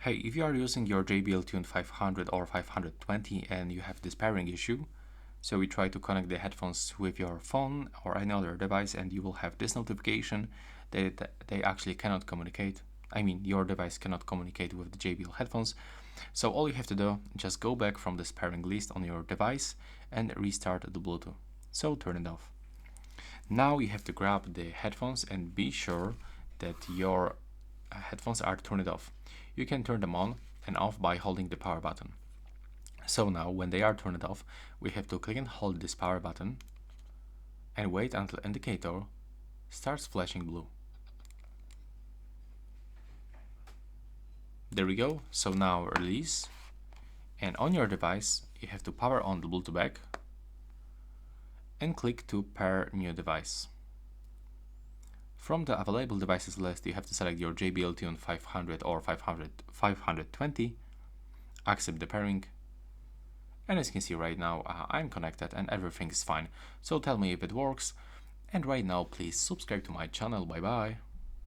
Hey, if you are using your JBL Tune 500 or 520 and you have this pairing issue, so we try to connect the headphones with your phone or any other device and you will have this notification that they actually cannot communicate. I mean, your device cannot communicate with the JBL headphones. So all you have to do, just go back from this pairing list on your device and restart the Bluetooth. So turn it off. Now you have to grab the headphones and be sure that your headphones are turned off. You can turn them on and off by holding the power button. So now when they are turned off, we have to click and hold this power button and wait until indicator starts flashing blue. There we go. So now release, and on your device you have to power on the Bluetooth back and click to pair new device. From the available devices list, you have to select your JBL Tune 500 or 520, accept the pairing, and as you can see right now, I'm connected and everything is fine. So tell me if it works, and right now please subscribe to my channel. Bye bye.